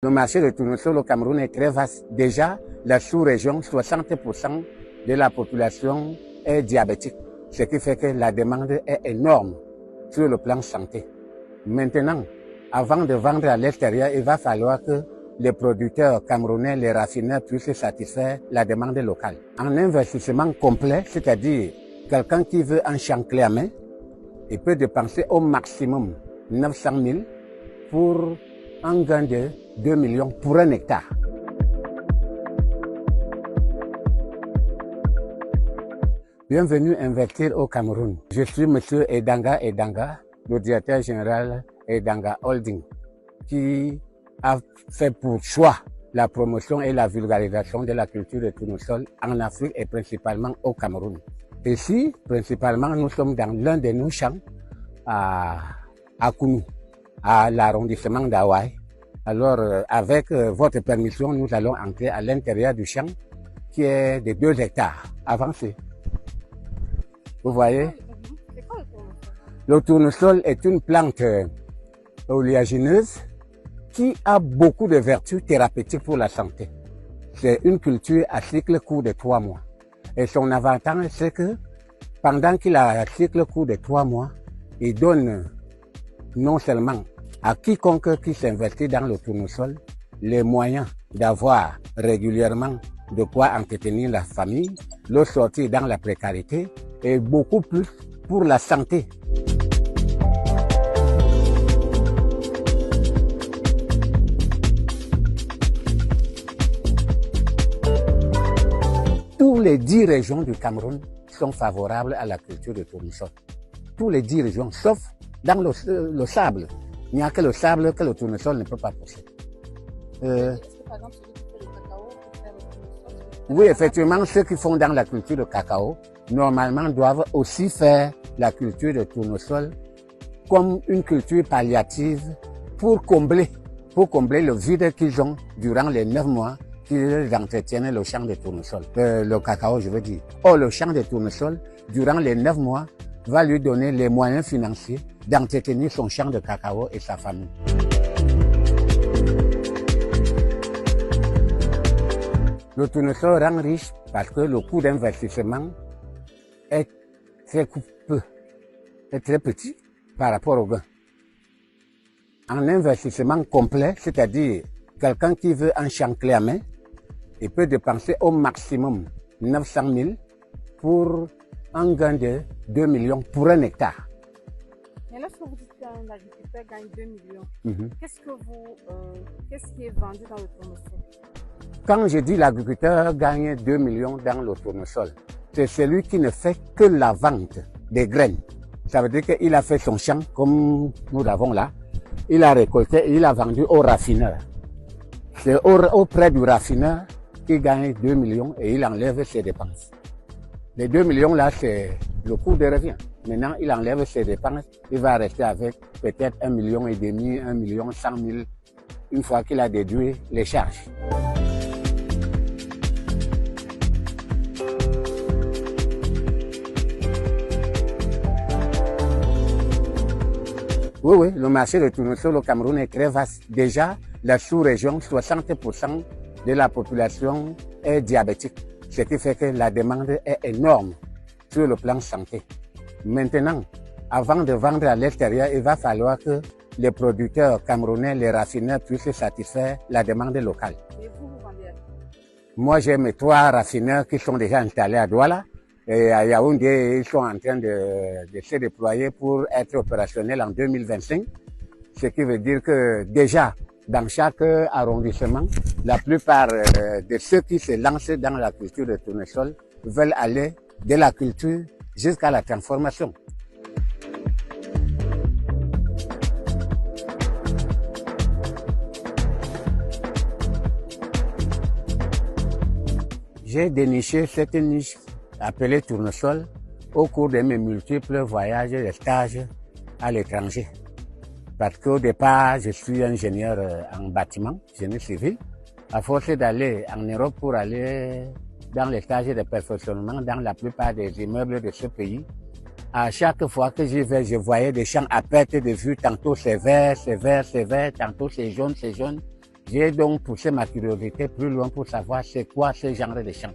Le marché de tournesol au Cameroun est très vaste. Déjà, la sous-région, 60% de la population est diabétique, ce qui fait que la demande est énorme sur le plan santé. Maintenant, avant de vendre à l'extérieur, il va falloir que les producteurs camerounais, les raffineurs puissent satisfaire la demande locale. En investissement complet, c'est-à-dire quelqu'un qui veut un champ clé à main, il peut dépenser au maximum 900 000 pour un gain de 2 millions pour un hectare. Bienvenue investir au Cameroun. Je suis M. Edanga Edanga, le directeur général Edanga Holding, qui a fait pour choix la promotion et la vulgarisation de la culture de tournesol en Afrique et principalement au Cameroun. Ici, principalement, nous sommes dans l'un de nos champs à Kounou, à l'arrondissement d'Hawaï. Alors, avec votre permission, nous allons entrer à l'intérieur du champ qui est de 2 hectares. Avancez. Vous voyez? C'est quoi le tournesol? Le tournesol est une plante oléagineuse qui a beaucoup de vertus thérapeutiques pour la santé. C'est une culture à cycle court de 3 mois. Et son avantage, c'est que pendant qu'il a un cycle court de 3 mois, il donne non seulement à quiconque qui s'investit dans le tournesol les moyens d'avoir régulièrement de quoi entretenir la famille, le sortir dans la précarité et beaucoup plus pour la santé. Tous les 10 régions du Cameroun sont favorables à la culture de tournesol. Tous les 10 régions, sauf dans le sable. Il n'y a que le sable que le tournesol ne peut pas pousser. Est-ce que par exemple celui qui fait le cacao peut faire le tournesol? Oui, effectivement, ceux qui font dans la culture de cacao, normalement doivent aussi faire la culture de tournesol comme une culture palliative pour combler le vide qu'ils ont durant les 9 mois qu'ils entretiennent le champ de tournesol. Le cacao, je veux dire. Or, le champ de tournesol, durant les 9 mois, va lui donner les moyens financiers d'entretenir son champ de cacao et sa famille. Le tournesol rend riche parce que le coût d'investissement est très petit par rapport au gain. En investissement complet, c'est-à-dire quelqu'un qui veut un champ clé à main, il peut dépenser au maximum 900 000 pour un gain de 2 millions pour un hectare. Mais lorsque vous dites qu'un agriculteur gagne 2 millions, qu'est-ce qui est vendu dans le tournesol? Quand je dis l'agriculteur gagne 2 millions dans le tournesol, c'est celui qui ne fait que la vente des graines. Ça veut dire qu'il a fait son champ comme nous l'avons là. Il a récolté et il a vendu au raffineur. C'est auprès du raffineur qu'il gagne 2 millions et il enlève ses dépenses. Les 2 millions là, c'est le coût de revient. Maintenant, il enlève ses dépenses, il va rester avec peut-être 1,5 million, 1,1 million, 100 000, une fois qu'il a déduit les charges. Oui, le marché de tournesol au Cameroun est très vaste. Déjà, la sous-région, 60% de la population est diabétique, ce qui fait que la demande est énorme sur le plan santé. Maintenant, avant de vendre à l'extérieur, il va falloir que les producteurs camerounais, les raffineurs puissent satisfaire la demande locale. Et vous vendez à qui? Moi, j'ai mes 3 raffineurs qui sont déjà installés à Douala. Et à Yaoundé, ils sont en train de se déployer pour être opérationnels en 2025. Ce qui veut dire que déjà, dans chaque arrondissement, la plupart de ceux qui se lancent dans la culture de tournesol veulent aller de la culture jusqu'à la transformation. J'ai déniché cette niche appelée tournesol au cours de mes multiples voyages et stages à l'étranger. Parce qu'au départ, je suis ingénieur en bâtiment, génie civil. À force d'aller en Europe pour aller dans les stages de perfectionnement dans la plupart des immeubles de ce pays, à chaque fois que j'y vais, je voyais des champs à perte de vue. Tantôt c'est vert, tantôt c'est jaune, J'ai donc poussé ma curiosité plus loin pour savoir c'est quoi ce genre de champ.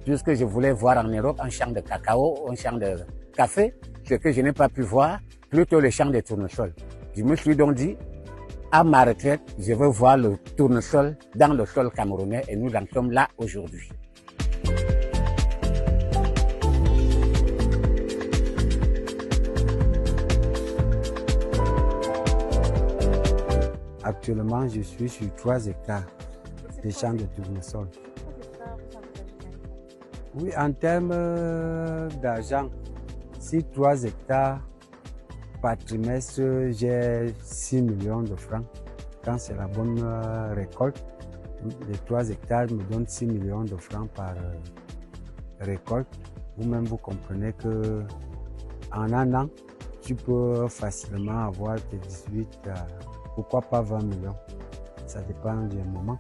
Puisque je voulais voir en Europe un champ de cacao, un champ de café, ce que je n'ai pas pu voir, plutôt le champ de tournesol. Je me suis donc dit, à ma retraite, je veux voir le tournesol dans le sol camerounais et nous en sommes là aujourd'hui. Actuellement, je suis sur 3 hectares de champs de tournesol. Oui, en termes d'argent, si 3 hectares par trimestre, j'ai 6 millions de francs. Quand c'est la bonne récolte, les 3 hectares me donnent 6 millions de francs par récolte. Vous-même, vous comprenez que en un an, tu peux facilement avoir de 18 à, pourquoi pas 20 millions. Ça dépend du moment.